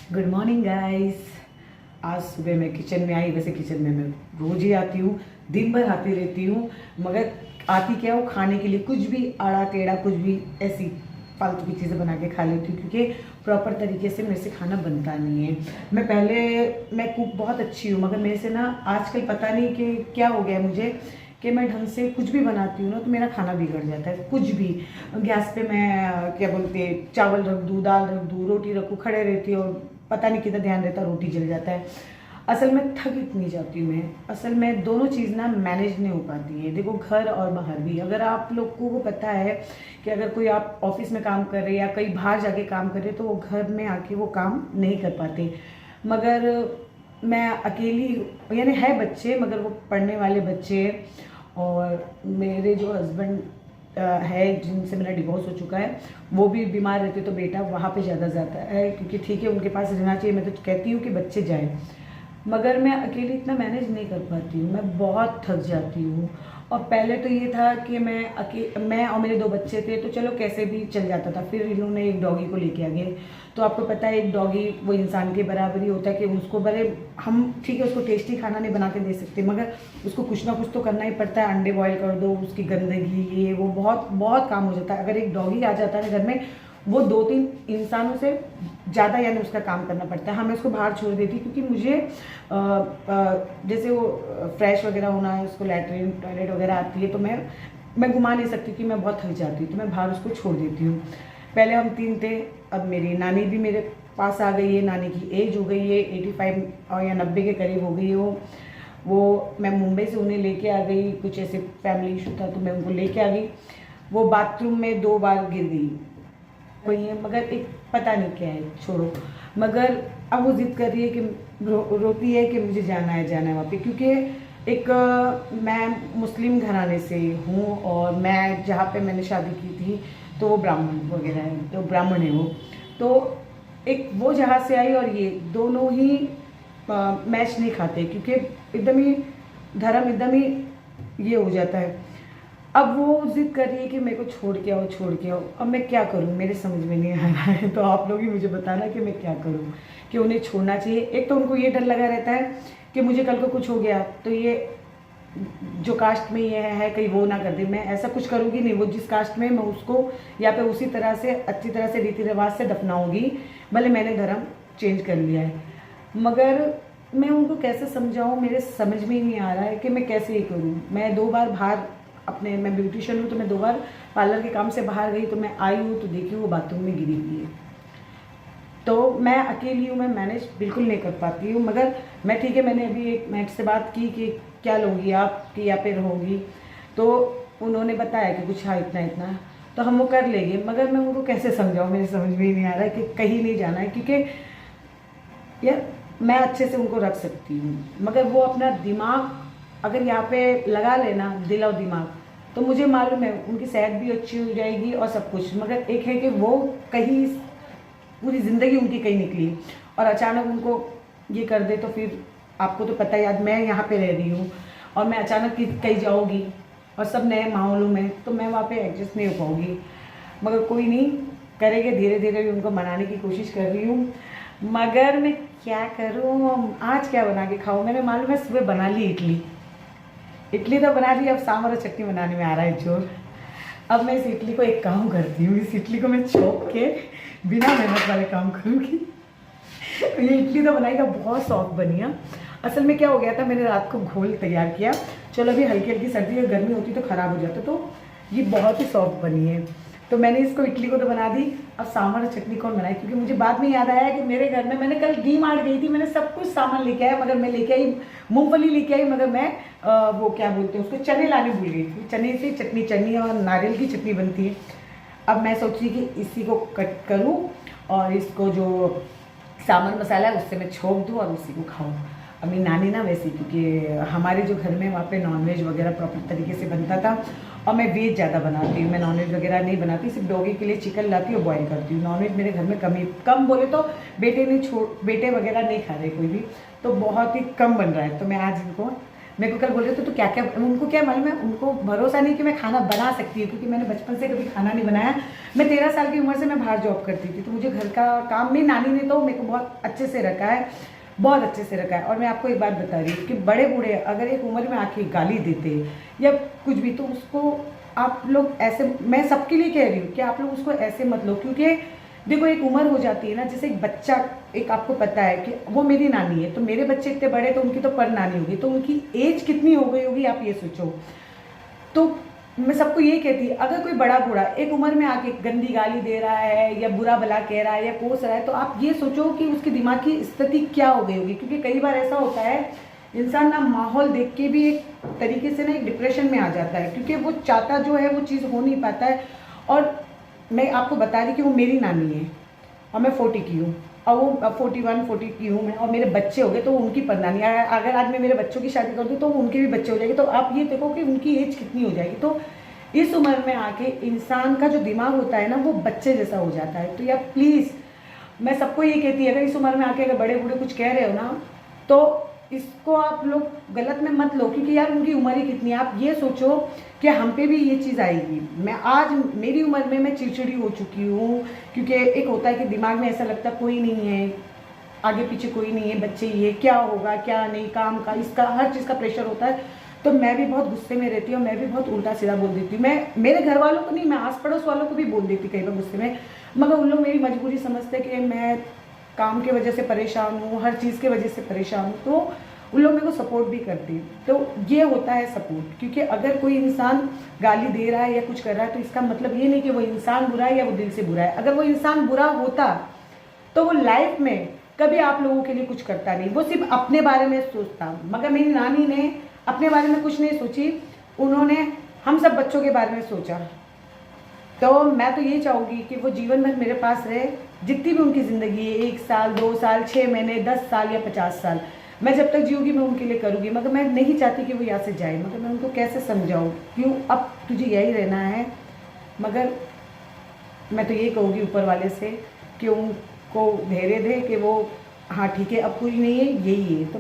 Good morning guys. आज सुबह मैं किचन में आई। वैसे किचन में मैं रोज ही आती हूँ, दिन भर आती रहती हूँ, मगर आती क्या हूँ खाने के लिए। कुछ भी आड़ा टेढ़ा, कुछ भी ऐसी फालतू की चीज़ें बना के खा लेती हूँ, क्योंकि प्रॉपर तरीके से मेरे से खाना बनता नहीं है। मैं कुक बहुत अच्छी हूँ, मगर मेरे से ना आजकल पता नहीं कि क्या हो गया मुझे, कि मैं ढंग से कुछ भी बनाती हूँ ना तो मेरा खाना बिगड़ जाता है। कुछ भी गैस पे मैं क्या बोलते हैं, चावल रख दूँ, दाल रख दूँ, रोटी रखूँ, खड़े रहती हूँ और पता नहीं कितना ध्यान रहता है, रोटी जल जाता है। असल में थक इतनी जाती हूँ मैं, असल में दोनों चीज़ ना मैनेज नहीं हो पाती है। देखो, घर और बाहर भी, अगर आप लोगों को पता है कि अगर कोई आप ऑफिस में काम कर रहे हैं या कहीं बाहर जाके काम कर रहे हैं तो वो घर में आके वो काम नहीं कर पाते। मगर मैं अकेली, यानी है बच्चे मगर वो पढ़ने वाले बच्चे, और मेरे जो हस्बैंड है जिनसे मेरा डिवोर्स हो चुका है, वो भी बीमार रहते तो बेटा वहाँ पे ज़्यादा जाता है, क्योंकि ठीक है उनके पास रहना चाहिए। मैं तो कहती हूँ कि बच्चे जाएँ, मगर मैं अकेली इतना मैनेज नहीं कर पाती हूँ, मैं बहुत थक जाती हूँ। और पहले तो ये था कि मैं और मेरे दो बच्चे थे तो चलो कैसे भी चल जाता था। फिर इन्होंने एक डॉगी को लेके आ गए। तो आपको पता है एक डॉगी वो इंसान के बराबर ही होता है, कि उसको भले हम ठीक है उसको टेस्टी खाना नहीं बना के दे सकते, मगर उसको कुछ ना कुछ तो करना ही पड़ता है। अंडे बॉयल कर दो, उसकी गंदगी ये वो बहुत बहुत काम हो जाता है। अगर एक डॉगी आ जाता है घर में, वो 2-3 इंसानों से ज़्यादा यानी उसका काम करना पड़ता है। हाँ, मैं उसको बाहर छोड़ देती क्योंकि मुझे जैसे वो फ्रेश वगैरह होना है, उसको लैट्रिन टॉयलेट वगैरह आती है, तो मैं घुमा नहीं सकती कि मैं बहुत थक जाती हूँ, तो मैं बाहर उसको छोड़ देती हूँ। पहले हम 3 थे, अब मेरी नानी भी मेरे पास आ गई है। नानी की एज हो गई है 85 और या 90 के करीब हो गई है वो मैं मुंबई से उन्हें लेके आ गई। कुछ ऐसे फैमिली इशू था तो मैं उनको लेके आ गई। वो बाथरूम में 2 बार गिर गई वही है, मगर एक पता नहीं क्या है, छोड़ो। मगर अब वो जिद कर रही है कि रोती है कि मुझे जाना है वहाँ पे, क्योंकि एक मैं मुस्लिम घराने से हूँ और मैं जहाँ पे मैंने शादी की थी तो वो ब्राह्मण वगैरह है, तो ब्राह्मण है वो। तो एक वो जहाँ से आई और ये दोनों ही मैच नहीं खाते, क्योंकि एकदम ही धर्म एकदम ही ये हो जाता है। अब वो जिद कर रही है कि मेरे को छोड़ के आओ। अब मैं क्या करूँ, मेरे समझ में नहीं आ रहा है। तो आप लोग ही मुझे बताना कि मैं क्या करूँ, कि उन्हें छोड़ना चाहिए। एक तो उनको ये डर लगा रहता है कि मुझे कल को कुछ हो गया तो ये जो कास्ट में ये है कहीं वो ना कर दे। मैं ऐसा कुछ करूँगी नहीं, वो जिस कास्ट में मैं उसको या फिर उसी तरह से अच्छी तरह से रीति रिवाज से दफनाऊँगी, भले मैंने धर्म चेंज कर लिया है। मगर मैं उनको कैसे समझाऊँ, मेरे समझ में ही नहीं आ रहा है कि मैं कैसे ये करूँ। मैं 2 बार बाहर मैं ब्यूटिशियन हूँ तो मैं 2 बार पार्लर के काम से बाहर गई, तो मैं आई हूँ तो देखी वो बाथरूम में गिरी हुई है। तो मैं अकेली हूँ, मैं मैनेज बिल्कुल नहीं कर पाती हूँ। मगर मैं ठीक है, मैंने अभी एक मेट से बात की कि क्या लोगी आप कि या पे रहोगी, तो उन्होंने बताया कि कुछ हाँ इतना इतना, तो हम वो कर लेंगे। मगर मैं उनको कैसे समझाऊँ, मेरे समझ में ही नहीं आ रहा है कि कहीं नहीं जाना है, क्योंकि यार मैं अच्छे से उनको रख सकती हूँ, मगर वो अपना दिमाग अगर यहाँ पे लगा लेना, दिल और दिमाग, तो मुझे मालूम है उनकी सेहत भी अच्छी हो जाएगी और सब कुछ। मगर एक है कि वो कहीं पूरी ज़िंदगी उनकी कहीं निकली और अचानक उनको ये कर दे, तो फिर आपको तो पता है यार, मैं यहाँ पे रह रही हूँ और मैं अचानक कहीं जाऊँगी और सब नए माहौलों में, तो मैं वहाँ पे एडजस्ट नहीं हो पाऊँगी। मगर कोई नहीं, करेंगे धीरे धीरे भी उनको मनाने की कोशिश कर रही हूँ। मगर मैं क्या करूँ, आज क्या बना के खाऊँ। मैंने मालूम है सुबह बना ली इडली तो बना ली, अब सांभर और चटनी बनाने में आ रहा है जोर। अब मैं इस इडली को एक काम करती हूँ, इस इडली को मैं छोक के बिना मेहनत वाले काम करूँगी। ये इडली तो बनाई का बहुत सॉफ्ट बनी है। असल में क्या हो गया था, मैंने रात को घोल तैयार किया, चलो अभी हल्की हल्की सर्दी और गर्मी होती तो ख़राब हो जाता, तो ये बहुत ही सॉफ्ट बनी है। तो मैंने इसको इडली को तो बना दी, अब सांभर और चटनी कौन बनाई, क्योंकि मुझे बाद में याद आया कि मेरे घर में मैंने कल डी मार्ट गई थी, मैंने सब कुछ सामान लेके आया, मगर मैं लेके आई मूंगफली लेके आई, मगर मैं वो क्या बोलते हैं उसको, चने लाने भूल गई थी। चने से चटनी और नारियल की चटनी बनती है। अब मैं सोची कि इसी को कट करूँ और इसको जो सांभर मसाला है उससे मैं छोंक दूँ और उसी को खाऊँ। अब मेरी नानी ना वैसी, क्योंकि हमारे जो घर में वहाँ पे नॉनवेज वगैरह प्रॉपर तरीके से बनता था, और मैं वेज ज़्यादा बनाती हूँ, मैं नॉनवेज वगैरह नहीं बनाती। सिर्फ डॉगी के लिए चिकन लाती हूँ, बॉयल करती हूँ। नॉनवेज मेरे घर में कम बोले तो बेटे वगैरह नहीं खा रहे कोई भी, तो बहुत ही कम बन रहा है। तो मैं आज इनको मेरे को कल बोल रहे थे तो क्या क्या, उनको क्या मालूम है, उनको भरोसा नहीं कि मैं खाना बना सकती हूँ, क्योंकि मैंने बचपन से कभी खाना नहीं बनाया। मैं 13 साल की उम्र से मैं बाहर जॉब करती थी, तो मुझे घर का काम, मेरी नानी ने तो मेरे को बहुत अच्छे से रखा है, बहुत अच्छे से रखा है। और मैं आपको एक बात बता रही हूँ कि बड़े बूढ़े अगर एक उम्र में आके गाली देते या कुछ भी, तो उसको आप लोग ऐसे, मैं सबके लिए कह रही हूँ कि आप लोग उसको ऐसे मत लो, क्योंकि देखो एक उम्र हो जाती है ना, जैसे एक बच्चा, एक आपको पता है कि वो मेरी नानी है, तो मेरे बच्चे इतने बड़े, तो उनकी तो पर नानी होगी, तो उनकी एज कितनी हो गई होगी आप ये सोचो। तो मैं सबको ये कहती, अगर कोई बड़ा बूढ़ा एक उम्र में आके गंदी गाली दे रहा है या बुरा भला कह रहा है या कोस रहा है, तो आप ये सोचो कि उसकी दिमाग की स्थिति क्या हो गई होगी। क्योंकि कई बार ऐसा होता है, इंसान ना माहौल देख के भी एक तरीके से ना एक डिप्रेशन में आ जाता है, क्योंकि वो चाहता जो है वो चीज़ हो नहीं पाता है। और मैं आपको बता रही कि वो मेरी नानी है और मैं 40 की हूँ, और वो 41-40 की हूँ मैं, और मेरे बच्चे हो गए तो उनकी परनानी, अगर आज मैं मेरे बच्चों की शादी कर दूँ तो उनके भी बच्चे हो जाएंगे। तो आप ये देखो कि उनकी एज कितनी हो जाएगी। तो इस उम्र में आके इंसान का जो दिमाग होता है ना, वो बच्चे जैसा हो जाता है। तो यार प्लीज़, मैं सबको ये कहती है, अगर इस उम्र में आके अगर बड़े बूढ़े कुछ कह रहे हो ना, तो इसको आप लोग गलत में मत लो, क्योंकि यार उनकी उम्र ही कितनी है। आप ये सोचो कि हम पे भी ये चीज़ आएगी। मैं आज मेरी उम्र में मैं चिड़चिड़ी हो चुकी हूँ, क्योंकि एक होता है कि दिमाग में ऐसा लगता कोई नहीं है, आगे पीछे कोई नहीं है, बच्चे ये क्या होगा क्या नहीं, काम का, इसका, हर चीज़ का प्रेशर होता है। तो मैं भी बहुत गुस्से में रहती हूँ, मैं भी बहुत उल्टा सीधा बोल देती हूँ। मैं मेरे घर वालों को नहीं, मैं आस पड़ोस वालों को भी बोल देती कई बार गुस्से में, मगर उन लोग मेरी मजबूरी समझते कि मैं काम की वजह से परेशान हूँ, हर चीज़ की वजह से परेशान हूँ, तो उन लोग मेरे को सपोर्ट भी करते हैं। तो ये होता है सपोर्ट, क्योंकि अगर कोई इंसान गाली दे रहा है या कुछ कर रहा है, तो इसका मतलब ये नहीं कि वो इंसान बुरा है या वो दिल से बुरा है। अगर वो इंसान बुरा होता तो वो लाइफ में कभी आप लोगों के लिए कुछ करता नहीं, वो सिर्फ अपने बारे में सोचता। मगर मेरी नानी ने अपने बारे में कुछ नहीं सोची, उन्होंने हम सब बच्चों के बारे में सोचा। तो मैं तो ये चाहूँगी कि वो जीवन भर मेरे पास रहे, जितनी भी उनकी ज़िंदगी है, 1 साल, 2 साल, 6 महीने, 10 साल या 50 साल, मैं जब तक जीऊँगी मैं उनके लिए करूँगी। मगर मैं नहीं चाहती कि वो यहाँ से जाए, मगर मैं उनको कैसे समझाऊँ, क्यों अब तुझे यही रहना है। मगर मैं तो ये कहूँगी ऊपर वाले से कि उनको धैर्य दे कि वो, हाँ ठीक है, अब कोई नहीं है, यही है। तो